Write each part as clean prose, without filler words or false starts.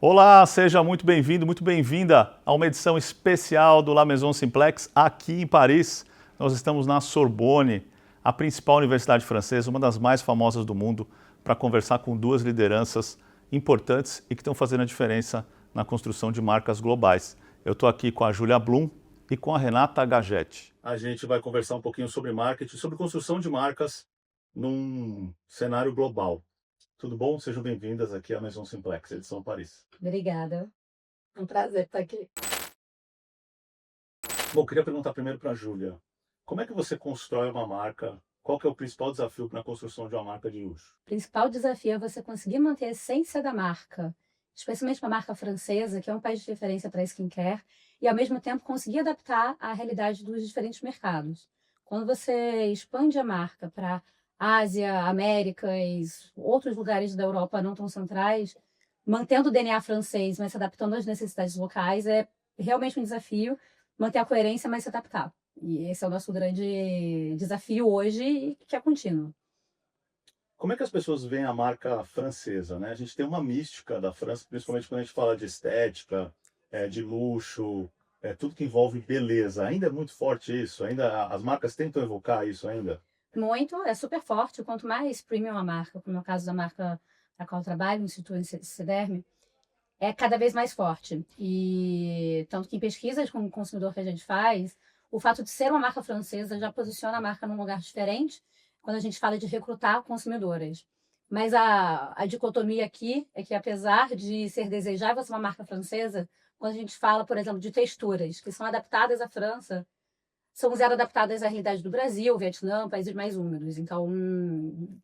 Olá, seja muito bem-vindo, muito bem-vinda a uma edição especial do La Maison Simplex aqui em Paris. Nós estamos na Sorbonne, a principal universidade francesa, uma das mais famosas do mundo, para conversar com duas lideranças importantes e que estão fazendo a diferença na construção de marcas globais. Eu estou aqui com a Julia Blume e com a Renata Gagetti. A gente vai conversar um pouquinho sobre marketing, sobre construção de marcas num cenário global. Tudo bom? Sejam bem-vindas aqui à Maison Simplex, edição Paris. Obrigada. É um prazer estar aqui. Bom, queria perguntar primeiro para a Júlia. Como é que você constrói uma marca? Qual que é o principal desafio na construção de uma marca de luxo? O principal desafio é você conseguir manter a essência da marca, especialmente uma marca francesa, que é um país de referência para skincare, e ao mesmo tempo conseguir adaptar à realidade dos diferentes mercados. Quando você expande a marca para Ásia, Américas, outros lugares da Europa não tão centrais, mantendo o DNA francês, mas se adaptando às necessidades locais, é realmente um desafio manter a coerência, mas se adaptar. E esse é o nosso grande desafio hoje, e que é contínuo. Como é que as pessoas veem a marca francesa, né? A gente tem uma mística da França, principalmente quando a gente fala de estética, de luxo, tudo que envolve beleza. Ainda é muito forte isso? Ainda as marcas tentam evocar isso ainda? Muito, é super forte. Quanto mais premium a marca, como é o caso da marca para a qual eu trabalho, o Instituto Sederme, é cada vez mais forte. E tanto que em pesquisas com o consumidor que a gente faz, o fato de ser uma marca francesa já posiciona a marca num lugar diferente quando a gente fala de recrutar consumidoras. Mas a dicotomia aqui é que, apesar de ser desejável ser uma marca francesa, quando a gente fala, por exemplo, de texturas que são adaptadas à França, são zero adaptadas à realidade do Brasil, Vietnã, países mais úmidos. Então,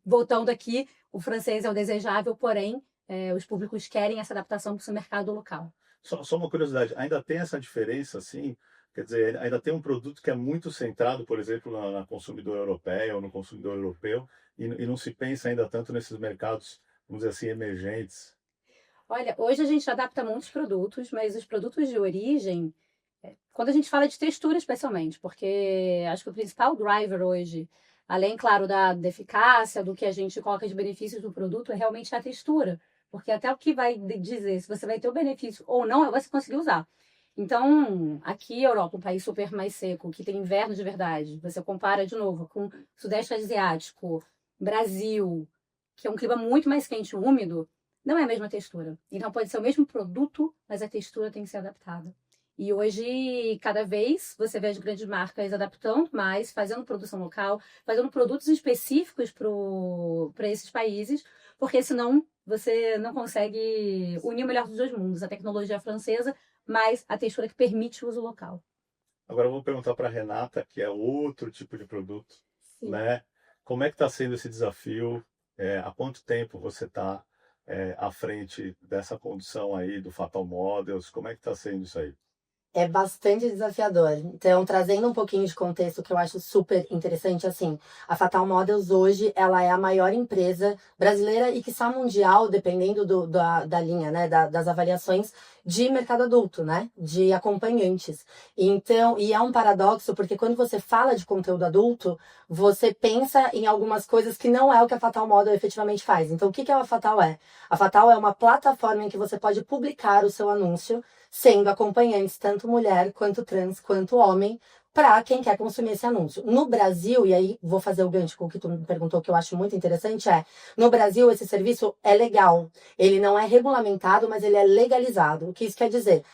voltando aqui, o francês é o desejável, porém, os públicos querem essa adaptação para o seu mercado local. Só uma curiosidade, ainda tem essa diferença, assim? Quer dizer, ainda tem um produto que é muito centrado, por exemplo, na consumidora europeia ou no consumidor europeu, e não se pensa ainda tanto nesses mercados, vamos dizer assim, emergentes. Olha, hoje a gente adapta muitos produtos, mas os produtos de origem, quando a gente fala de textura especialmente, porque acho que o principal driver hoje, além, claro, da eficácia, do que a gente coloca de benefícios do produto, é realmente a textura. Porque até o que vai dizer se você vai ter o benefício ou não é você conseguir usar. Então, aqui, Europa, um país super mais seco, que tem inverno de verdade, você compara de novo com Sudeste Asiático, Brasil, que é um clima muito mais quente e úmido, não é a mesma textura. Então, pode ser o mesmo produto, mas a textura tem que ser adaptada. E hoje, cada vez, você vê as grandes marcas adaptando mais, fazendo produção local, fazendo produtos específicos para esses países, porque senão você não consegue unir o melhor dos dois mundos, a tecnologia francesa, mais a textura que permite o uso local. Agora eu vou perguntar para a Renata, que é outro tipo de produto, Sim. né? Como é que está sendo esse desafio? Há quanto tempo você está à frente dessa condução aí do Fatal Models? Como é que está sendo isso aí? É bastante desafiador. Então, trazendo um pouquinho de contexto que eu acho super interessante, assim, a Fatal Models hoje, ela é a maior empresa brasileira e quiçá mundial, dependendo da linha, né, das avaliações de mercado adulto, né, de acompanhantes. Então, e é um paradoxo, porque quando você fala de conteúdo adulto, você pensa em algumas coisas que não é o que a Fatal Model efetivamente faz. Então, o que a Fatal é? A Fatal é uma plataforma em que você pode publicar o seu anúncio sendo acompanhantes, tanto mulher, quanto trans, quanto homem, para quem quer consumir esse anúncio. No Brasil, e aí vou fazer o gancho com o que tu me perguntou, que eu acho muito interessante, no Brasil esse serviço é legal. Ele não é regulamentado, mas ele é legalizado. O que isso quer dizer?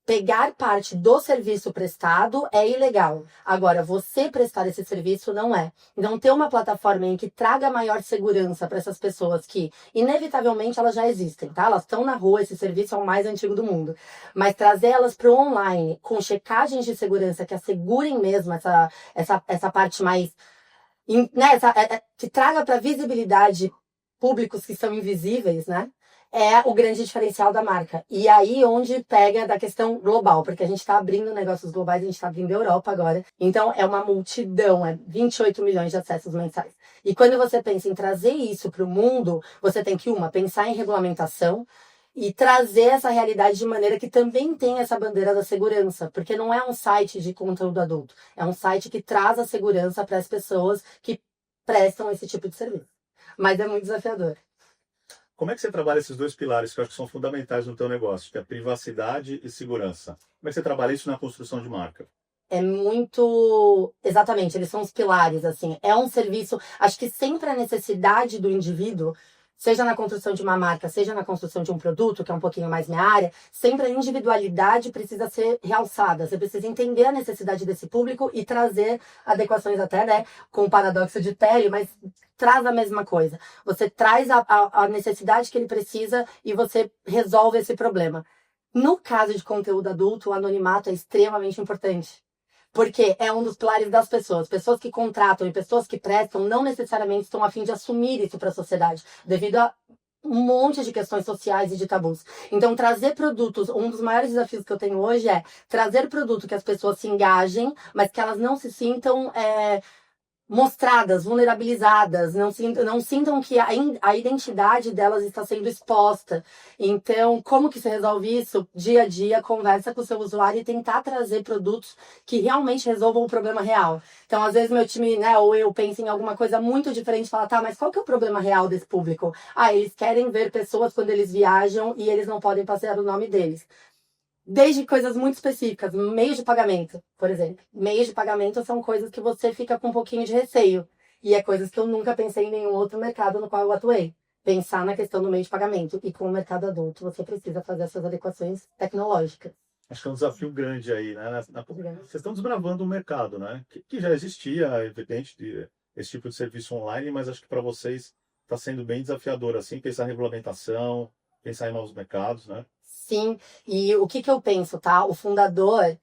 Pegar parte do serviço prestado é ilegal. Agora, você prestar esse serviço não é. Então, ter uma plataforma em que traga maior segurança para essas pessoas que, inevitavelmente, elas já existem, tá? Elas estão na rua, esse serviço é o mais antigo do mundo. Mas trazer elas para o online, com checagens de segurança que assegurem mesmo essa parte mais, né? Que traga para visibilidade públicos que são invisíveis, né? É o grande diferencial da marca. E aí onde pega da questão global, porque a gente está abrindo negócios globais, a gente está abrindo a Europa agora. Então é uma multidão, é 28 milhões de acessos mensais. E quando você pensa em trazer isso para o mundo, você tem que, pensar em regulamentação e trazer essa realidade de maneira que também tem essa bandeira da segurança, porque não é um site de conteúdo adulto, é um site que traz a segurança para as pessoas que prestam esse tipo de serviço. Mas é muito desafiador. Como é que você trabalha esses dois pilares que eu acho que são fundamentais no teu negócio, que é privacidade e segurança? Como é que você trabalha isso na construção de marca? É muito. Exatamente, eles são os pilares, assim. É um serviço. Acho que sempre a necessidade do indivíduo, seja na construção de uma marca, seja na construção de um produto, que é um pouquinho mais minha área, sempre a individualidade precisa ser realçada. Você precisa entender a necessidade desse público e trazer adequações até, né, com o paradoxo de Télio, mas traz a mesma coisa. Você traz a necessidade que ele precisa e você resolve esse problema. No caso de conteúdo adulto, o anonimato é extremamente importante. Porque é um dos pilares das pessoas. Pessoas que contratam e pessoas que prestam não necessariamente estão a fim de assumir isso para a sociedade, devido a um monte de questões sociais e de tabus. Então, trazer produtos, um dos maiores desafios que eu tenho hoje é trazer produto que as pessoas se engajem, mas que elas não se sintam mostradas, vulnerabilizadas, não sintam que a identidade delas está sendo exposta. Então, como que se resolve isso? Dia a dia, conversa com o seu usuário e tentar trazer produtos que realmente resolvam o problema real. Então, às vezes meu time, né, ou eu penso em alguma coisa muito diferente e fala, tá, mas qual que é o problema real desse público? Ah, eles querem ver pessoas quando eles viajam e eles não podem passear o nome deles. Desde coisas muito específicas, meios de pagamento, por exemplo. Meios de pagamento são coisas que você fica com um pouquinho de receio. E é coisas que eu nunca pensei em nenhum outro mercado no qual eu atuei. Pensar na questão do meio de pagamento. E com o mercado adulto, você precisa fazer essas adequações tecnológicas. Acho que é um desafio grande aí, né? Vocês estão desbravando um mercado, né? Que já existia, evidente, esse tipo de serviço online, mas acho que para vocês está sendo bem desafiador, assim, pensar em regulamentação, pensar em novos mercados, né? Sim, e o que eu penso, tá? O fundador,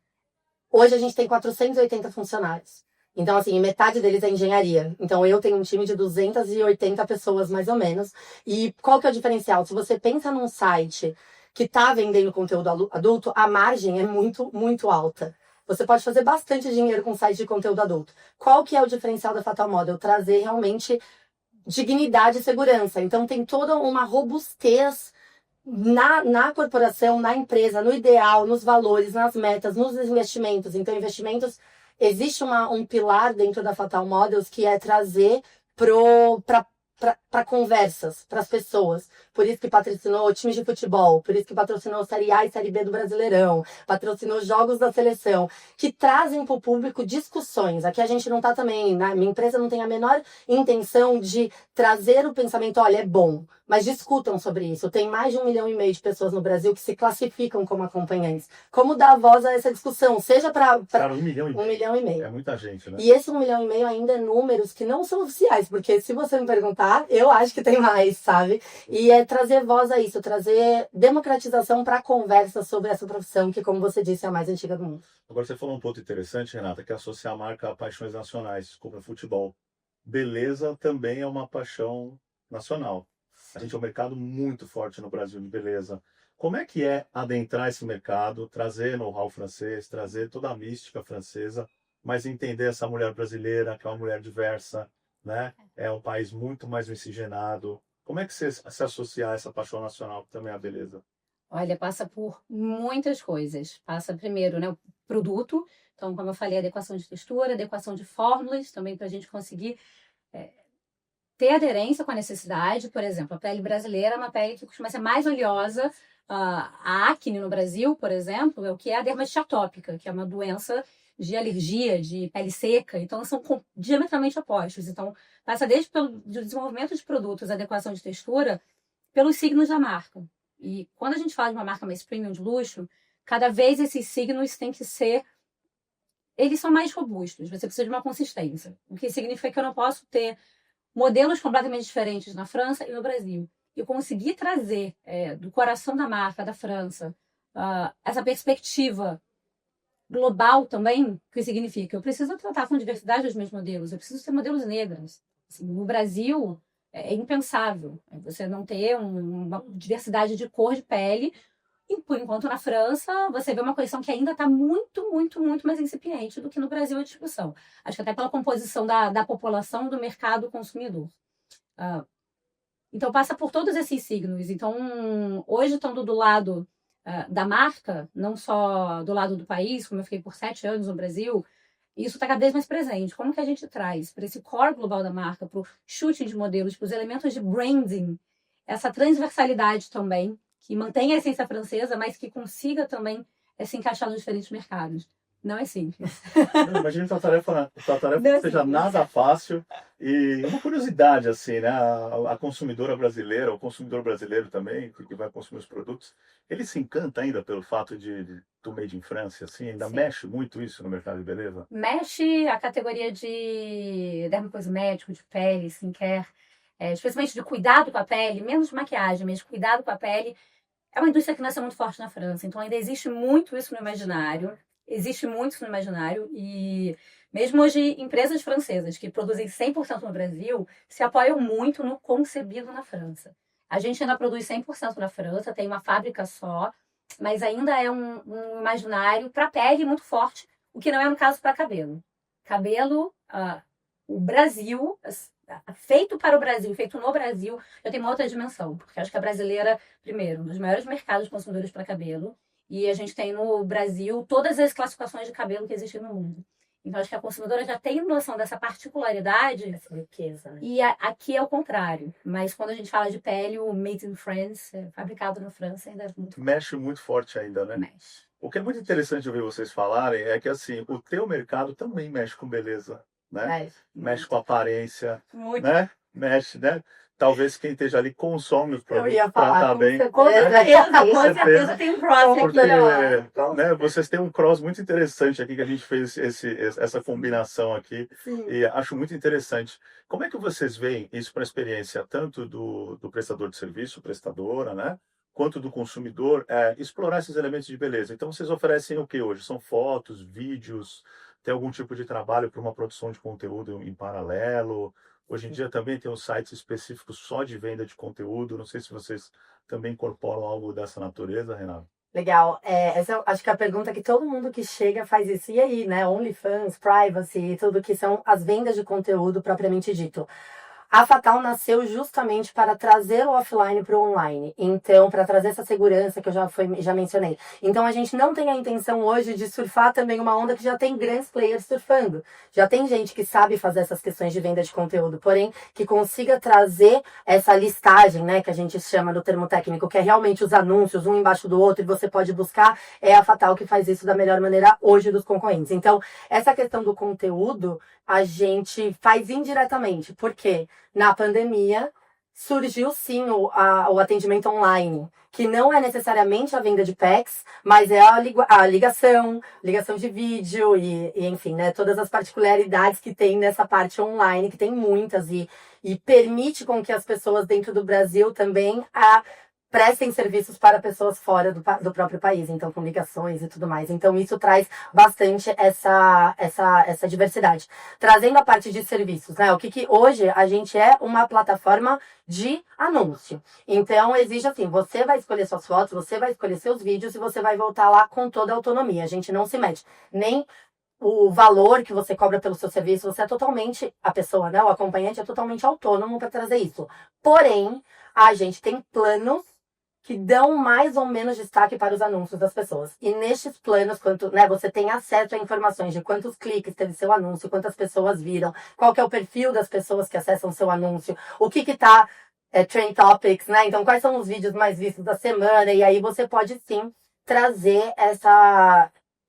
hoje a gente tem 480 funcionários. Então, assim, metade deles é engenharia. Então, eu tenho um time de 280 pessoas, mais ou menos. E qual que é o diferencial? Se você pensa num site que está vendendo conteúdo adulto, a margem é muito, muito alta. Você pode fazer bastante dinheiro com site de conteúdo adulto. Qual que é o diferencial da Fatal Model? Trazer realmente dignidade e segurança. Então, tem toda uma robustez na corporação, na empresa, no ideal, nos valores, nas metas, nos investimentos. Então, investimentos, existe um pilar dentro da Fatal Models que é trazer para conversas, para as pessoas. Por isso que patrocinou times de futebol, por isso que patrocinou Série A e Série B do Brasileirão, patrocinou jogos da seleção, que trazem para o público discussões. Aqui a gente não está também, né? Minha empresa não tem a menor intenção de trazer o pensamento, olha, é bom, mas discutam sobre isso. Tem mais de 1,5 milhão de pessoas no Brasil que se classificam como acompanhantes. Como dar voz a essa discussão? Seja para... Cara, 1,5 milhão. 1,5 milhão. É muita gente, né? E esse 1,5 milhão ainda é números que não são oficiais, porque se você me perguntar, eu acho que tem mais, sabe? E é trazer voz a isso, trazer democratização para a conversa sobre essa profissão, que, como você disse, é a mais antiga do mundo. Agora você falou um ponto interessante, Renata, que é associar a marca a paixões nacionais, como o futebol. Beleza também é uma paixão nacional. A gente é um mercado muito forte no Brasil de beleza. Como é que é adentrar esse mercado, trazer know-how francês, trazer toda a mística francesa, mas entender essa mulher brasileira, que é uma mulher diversa, né? É um país muito mais miscigenado. Como é que você se associa a essa paixão nacional, que também é a beleza? Olha, passa por muitas coisas. Passa primeiro, né, o produto. Então, como eu falei, adequação de textura, adequação de fórmulas, também para a gente conseguir ter aderência com a necessidade. Por exemplo, a pele brasileira é uma pele que costuma ser mais oleosa. A acne no Brasil, por exemplo, é o que é a dermatite atópica, que é uma doença de alergia, de pele seca. Então, são diametralmente opostos. Então, passa desde pelo desenvolvimento de produtos, adequação de textura, pelos signos da marca. E quando a gente fala de uma marca mais premium de luxo, cada vez esses signos têm que ser... Eles são mais robustos, você precisa de uma consistência. O que significa que eu não posso ter modelos completamente diferentes na França e no Brasil. Eu consegui trazer do coração da marca, da França, essa perspectiva global também, o que significa que eu preciso tratar com diversidade dos meus modelos, eu preciso ter modelos negros. Assim, no Brasil, é impensável você não ter uma diversidade de cor de pele, enquanto na França você vê uma coleção que ainda está muito, muito, muito mais incipiente do que no Brasil a discussão. Acho que até pela composição da população do mercado consumidor. Então passa por todos esses signos. Então, hoje estando do lado da marca, não só do lado do país, como eu fiquei por 7 anos no Brasil, isso está cada vez mais presente. Como que a gente traz para esse core global da marca, para o chute de modelos, para os elementos de branding, essa transversalidade também, que mantenha a essência francesa, mas que consiga também se encaixar nos diferentes mercados. Não é simples. Imagina que a tarefa Não é seja simples. nada fácil. E uma curiosidade, assim, né? A consumidora brasileira, o consumidor brasileiro também, que vai consumir os produtos, ele se encanta ainda pelo fato do Made in France, assim, ainda Sim. mexe muito isso no mercado de beleza? Mexe a categoria de dermocosmético, de pele, skincare, especialmente de cuidado com a pele, menos de maquiagem, mas cuidado com a pele. É uma indústria que nasceu muito forte na França, então ainda existe muito isso no imaginário. Existe muito isso no imaginário e mesmo hoje empresas francesas que produzem 100% no Brasil se apoiam muito no concebido na França. A gente ainda produz 100% na França, tem uma fábrica só, mas ainda é um imaginário para pele muito forte, o que não é no caso para cabelo. Cabelo, o Brasil, feito para o Brasil, feito no Brasil, já tem uma outra dimensão, porque acho que a brasileira, primeiro, um dos maiores mercados consumidores para cabelo, e a gente tem no Brasil todas as classificações de cabelo que existem no mundo. Então, acho que a consumidora já tem noção dessa particularidade. Essa riqueza, né? E aqui é o contrário. Mas quando a gente fala de pele, o Made in France, fabricado na França, ainda é muito Mexe muito forte ainda, né? mexe. O que é muito interessante ouvir vocês falarem é que, assim, o teu mercado também mexe com beleza, né? Mexe com aparência, Muito. né? Mexe, né? Talvez quem esteja ali consome os Eu produtos ia para falar, estar com bem. certeza. Com certeza tem um cross Porque, aqui. né, vocês têm um cross muito interessante aqui, que a gente fez essa combinação aqui, Sim. e acho muito interessante. Como é que vocês veem isso para a experiência, tanto do prestador de serviço, prestadora, né, quanto do consumidor, explorar esses elementos de beleza? Então, vocês oferecem o que hoje? São fotos, vídeos, tem algum tipo de trabalho para uma produção de conteúdo em paralelo? Hoje em dia também tem os sites específicos só de venda de conteúdo. Não sei se vocês também incorporam algo dessa natureza, Renato. Legal. Essa acho que é a pergunta que todo mundo que chega faz isso. E aí, né? OnlyFans, privacy, tudo que são as vendas de conteúdo propriamente dito. A Fatal nasceu justamente para trazer o offline para o online. Então, para trazer essa segurança que eu já mencionei. Então, a gente não tem a intenção hoje de surfar também uma onda que já tem grandes players surfando. Já tem gente que sabe fazer essas questões de venda de conteúdo, porém, que consiga trazer essa listagem, né, que a gente chama do termo técnico, que é realmente os anúncios, um embaixo do outro, e você pode buscar. É a Fatal que faz isso da melhor maneira hoje dos concorrentes. Então, essa questão do conteúdo, a gente faz indiretamente. Por quê? Na pandemia, surgiu sim o atendimento online, que não é necessariamente a venda de packs, mas é a ligação de vídeo e enfim, né, todas as particularidades que tem nessa parte online, que tem muitas, e permite com que as pessoas dentro do Brasil também prestem serviços para pessoas fora do próprio país, então com ligações e tudo mais. Então isso traz bastante essa diversidade. Trazendo a parte de serviços, né? O que hoje a gente é uma plataforma de anúncio. Então exige assim, você vai escolher suas fotos, você vai escolher seus vídeos e você vai voltar lá com toda a autonomia. A gente não se mete nem o valor que você cobra pelo seu serviço, você é totalmente, a pessoa, né? O acompanhante é totalmente autônomo para trazer isso. Porém, a gente tem planos que dão mais ou menos destaque para os anúncios das pessoas. E nestes planos, você tem acesso a informações de quantos cliques teve seu anúncio, quantas pessoas viram, qual que é o perfil das pessoas que acessam seu anúncio, o que está Trend Topics, né? Então, quais são os vídeos mais vistos da semana, e aí você pode sim trazer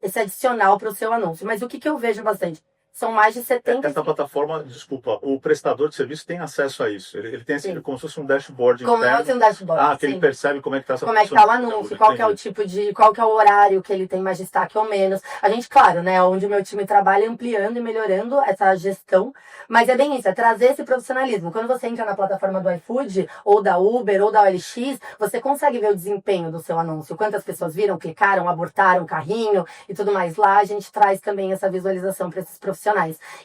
esse adicional para o seu anúncio. Mas o que eu vejo bastante? São mais de 70... Essa plataforma, desculpa, o prestador de serviço tem acesso a isso. Ele tem Sim. como se fosse um dashboard Como interno. é um dashboard, que ele sim. percebe como é que está essa Como é que tá o anúncio, qual que é o tipo de, qual que é o horário que ele tem mais destaque ou menos. A gente, claro, né, onde o meu time trabalha ampliando e melhorando essa gestão, mas é bem isso, é trazer esse profissionalismo. Quando você entra na plataforma do iFood, ou da Uber, ou da OLX, você consegue ver o desempenho do seu anúncio, quantas pessoas viram, clicaram, abortaram o carrinho e tudo mais. Lá a gente traz também essa visualização para esses profissionais.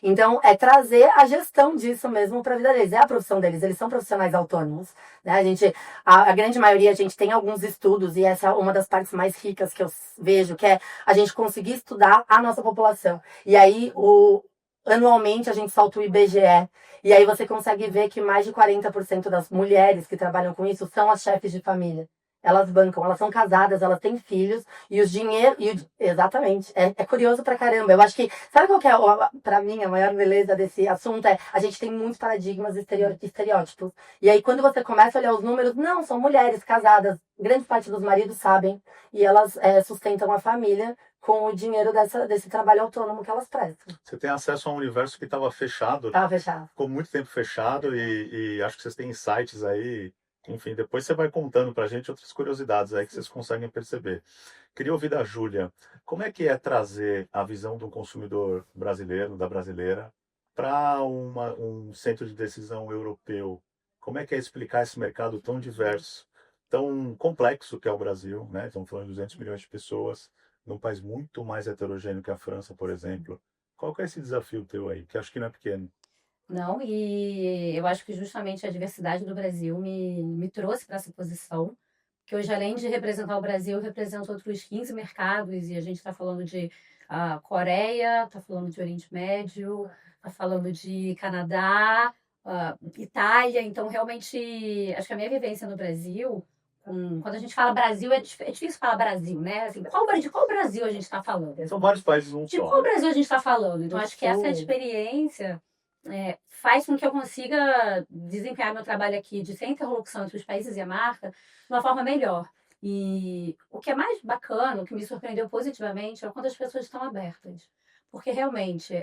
Então, é trazer a gestão disso mesmo para a vida deles. É a profissão deles, eles são profissionais autônomos. Né? A grande maioria, a gente tem alguns estudos, e essa é uma das partes mais ricas que eu vejo, que é a gente conseguir estudar a nossa população. E aí, anualmente, a gente solta o IBGE, e aí você consegue ver que mais de 40% das mulheres que trabalham com isso são as chefes de família. elas bancam, elas são casadas, elas têm filhos, e os dinheiro. Exatamente. É curioso pra caramba. Eu acho que. Sabe qual que é, pra mim, a maior beleza desse assunto? É a gente tem muitos paradigmas e estereótipos. E aí, quando você começa a olhar os números, não, são mulheres casadas, grande parte dos maridos sabem, e elas sustentam a família com o dinheiro desse trabalho autônomo que elas prestam. Você tem acesso a um universo que estava fechado, Tava fechado. ficou muito tempo fechado e acho que vocês têm insights aí. Enfim, depois você vai contando para a gente outras curiosidades aí que vocês conseguem perceber. Queria ouvir da Júlia, como é que é trazer a visão do consumidor brasileiro, da brasileira, para um centro de decisão europeu? Como é que é explicar esse mercado tão diverso, tão complexo que é o Brasil, né? Estamos falando de 200 milhões de pessoas, num país muito mais heterogêneo que a França, por exemplo. Qual que é esse desafio teu aí? Que acho que não é pequeno. Não, e eu acho que justamente a diversidade do Brasil me trouxe para essa posição, que hoje, além de representar o Brasil, eu represento outros 15 mercados, e a gente está falando de Coreia, está falando de Oriente Médio, está falando de Canadá, Itália. Então, realmente, acho que a minha vivência no Brasil, quando a gente fala Brasil, é difícil falar Brasil, né? Assim, de qual Brasil a gente está falando? São vários países num De só, qual né? Brasil a gente está falando? Então, Do acho que essa Sul. experiência faz com que eu consiga desempenhar meu trabalho aqui de ser interlocução entre os países e a marca de uma forma melhor. E o que é mais bacana, o que me surpreendeu positivamente, é quando as pessoas estão abertas. Porque realmente,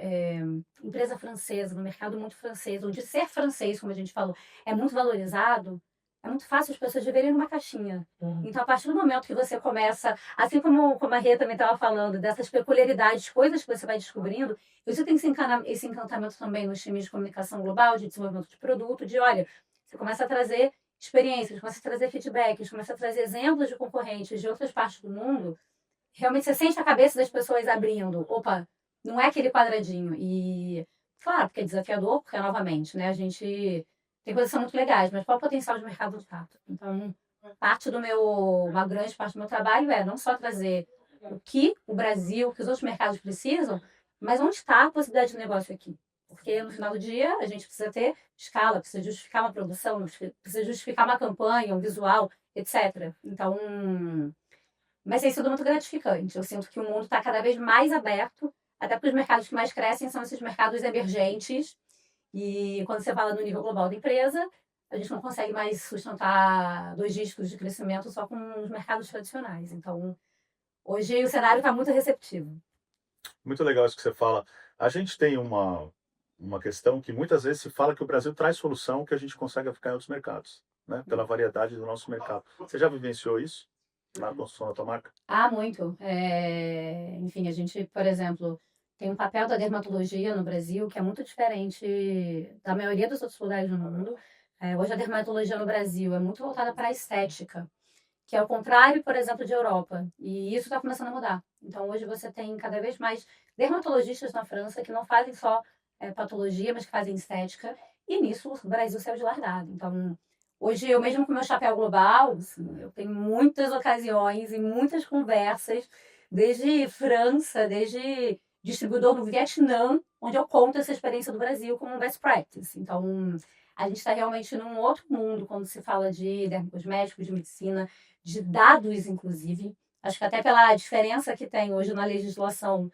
empresa francesa, no mercado muito francês, onde ser francês, como a gente falou, é muito valorizado, é muito fácil as pessoas viverem numa caixinha. Então, a partir do momento que você começa, assim como a Rê também estava falando, dessas peculiaridades, coisas que você vai descobrindo, você tem esse encantamento também nos times de comunicação global, de desenvolvimento de produto, de olha, você começa a trazer experiências, começa a trazer feedbacks, começa a trazer exemplos de concorrentes de outras partes do mundo, realmente você sente a cabeça das pessoas abrindo. Opa, não é aquele quadradinho. E, claro, porque é desafiador, porque, novamente, né, a gente tem coisas que são muito legais, mas qual é o potencial de mercado de fato? Então, uma grande parte do meu trabalho é não só trazer o que o Brasil, o que os outros mercados precisam, mas onde está a possibilidade de negócio aqui. Porque no final do dia a gente precisa ter escala, precisa justificar uma produção, precisa justificar uma campanha, um visual, etc. Então, mas tem sido muito gratificante. Eu sinto que o mundo está cada vez mais aberto, até porque os mercados que mais crescem são esses mercados emergentes. E quando você fala no nível global da empresa, a gente não consegue mais sustentar 2 dígitos de crescimento só com os mercados tradicionais. Então, hoje o cenário está muito receptivo. Muito legal isso que você fala. A gente tem uma questão que muitas vezes se fala que o Brasil traz solução que a gente consegue ficar em outros mercados, né? Pela variedade do nosso mercado. Você já vivenciou isso na construção da tua marca? Muito. Enfim, a gente, por exemplo, tem um papel da dermatologia no Brasil que é muito diferente da maioria dos outros lugares do mundo. Hoje a dermatologia no Brasil é muito voltada para a estética, que é o contrário, por exemplo, de Europa. E isso está começando a mudar. Então, hoje você tem cada vez mais dermatologistas na França que não fazem só patologia, mas que fazem estética. E nisso o Brasil saiu de largado. Então, hoje eu mesmo com meu chapéu global, assim, eu tenho muitas ocasiões e muitas conversas, desde França, desde distribuidor do Vietnã, onde eu conto essa experiência do Brasil como best practice. Então, a gente está realmente num outro mundo quando se fala de dermocosméticos, de medicina, de dados, inclusive. Acho que até pela diferença que tem hoje na legislação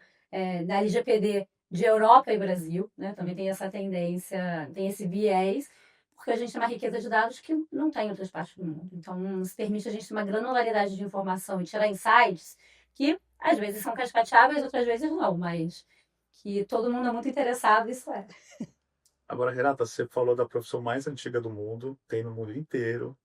da LGPD de Europa e Brasil, né? Também tem essa tendência, tem esse viés, porque a gente tem uma riqueza de dados que não tem em outras partes do mundo. Então, isso permite a gente ter uma granularidade de informação e tirar insights que, às vezes, são cascateáveis, outras vezes não, mas que todo mundo é muito interessado, isso é. Agora, Renata, você falou da profissão mais antiga do mundo, tem no mundo inteiro.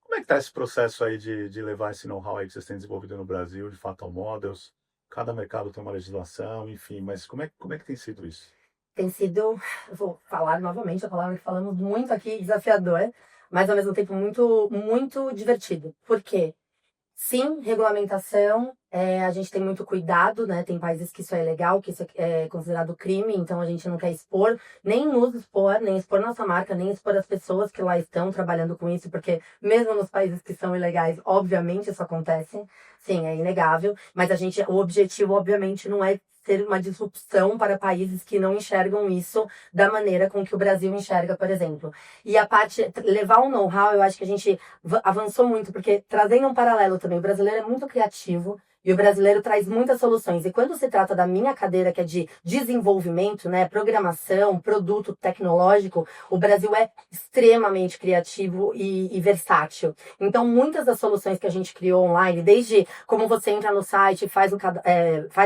Como é que está esse processo aí de levar esse know-how aí que vocês têm desenvolvido no Brasil, de Fatal Models? Cada mercado tem uma legislação, enfim, mas como é que tem sido isso? Tem sido, eu vou falar novamente a palavra que falamos muito aqui, desafiador, mas ao mesmo tempo muito, muito divertido. Por quê? Sim, regulamentação, a gente tem muito cuidado, né? Tem países que isso é ilegal, que isso é considerado crime, então a gente não quer expor, nem nos expor, nem expor nossa marca, nem expor as pessoas que lá estão trabalhando com isso, porque mesmo nos países que são ilegais, obviamente isso acontece, sim, é inegável, mas o objetivo, obviamente, não é ser uma disrupção para países que não enxergam isso da maneira com que o Brasil enxerga, por exemplo. E a parte, levar o know-how, eu acho que a gente avançou muito, porque trazendo um paralelo também, o brasileiro é muito criativo, e o brasileiro traz muitas soluções. E quando se trata da minha cadeira, que é de desenvolvimento, né, programação, produto tecnológico, o Brasil é extremamente criativo e versátil. Então, muitas das soluções que a gente criou online, desde como você entra no site, faz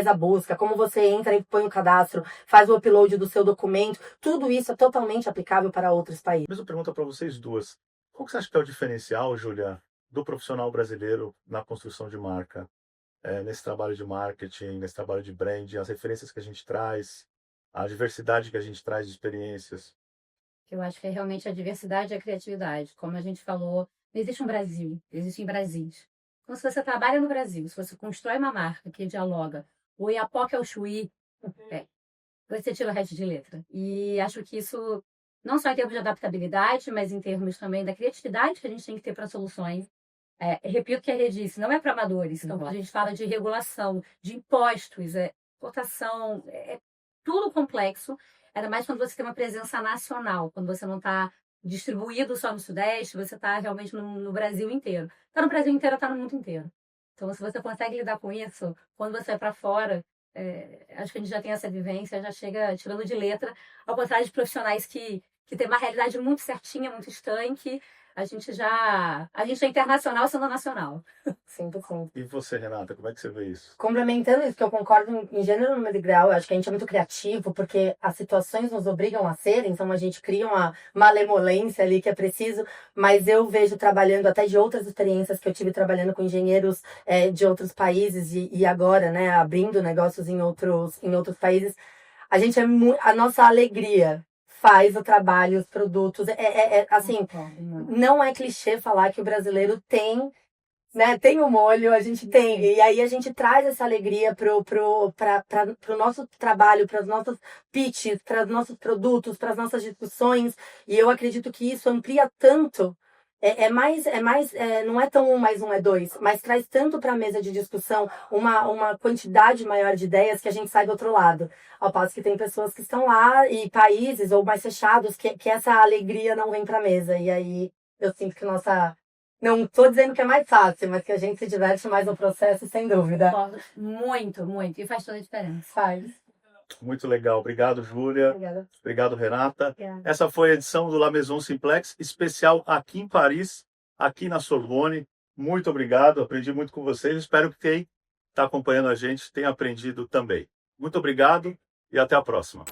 a busca, como você entra e põe o cadastro, faz o upload do seu documento, tudo isso é totalmente aplicável para outros países. Mesma pergunta para vocês duas. Qual que você acha que é o diferencial, Júlia, do profissional brasileiro na construção de marca? Nesse trabalho de marketing, nesse trabalho de branding, as referências que a gente traz, a diversidade que a gente traz de experiências. Eu acho que é realmente a diversidade e a criatividade. Como a gente falou, não existe um Brasil, existem Brasis. Então, se você trabalha no Brasil, se você constrói uma marca que dialoga, o Iapoca é o Chuí, você tira o resto de letra. E acho que isso, não só em termos de adaptabilidade, mas em termos também da criatividade que a gente tem que ter para soluções. Repito o que a Rê disse, não é para amadores. Então, quando a gente fala de regulação, de impostos, cotação, é tudo complexo. Ainda mais quando você tem uma presença nacional, quando você não está distribuído só no Sudeste, você está realmente no Brasil inteiro. Está no Brasil inteiro, está no mundo inteiro. Então, se você consegue lidar com isso, quando você vai para fora, acho que a gente já tem essa vivência, já chega tirando de letra, ao contrário de profissionais que tem uma realidade muito certinha, muito estanque. A gente é internacional sendo nacional. 100%. E você, Renata, como é que você vê isso? Complementando isso, que eu concordo em gênero, número e grau, eu acho que a gente é muito criativo, porque as situações nos obrigam a ser, então a gente cria uma malemolência ali que é preciso, mas eu vejo trabalhando até de outras experiências que eu tive trabalhando com engenheiros de outros países e agora, né, abrindo negócios em outros países, a gente a nossa alegria faz o trabalho, os produtos, assim, não é clichê falar que o brasileiro tem, né, tem o molho, a gente tem, e aí a gente traz essa alegria pro nosso trabalho, para os nossos pitches, para os nossos produtos, para as nossas discussões, e eu acredito que isso amplia tanto, não é tão 1 mais 1 é 2, mas traz tanto para a mesa de discussão uma quantidade maior de ideias que a gente sai do outro lado. Ao passo que tem pessoas que estão lá e países ou mais fechados que essa alegria não vem para a mesa, e aí eu sinto que não estou dizendo que é mais fácil, mas que a gente se diverte mais no processo, sem dúvida. Muito, muito. E faz toda a diferença. Faz. Muito legal. Obrigado, Júlia. Obrigada. Obrigado, Renata. Obrigada. Essa foi a edição do La Maison Simplex, especial aqui em Paris, aqui na Sorbonne. Muito obrigado. Aprendi muito com vocês. Espero que quem está acompanhando a gente tenha aprendido também. Muito obrigado e até a próxima.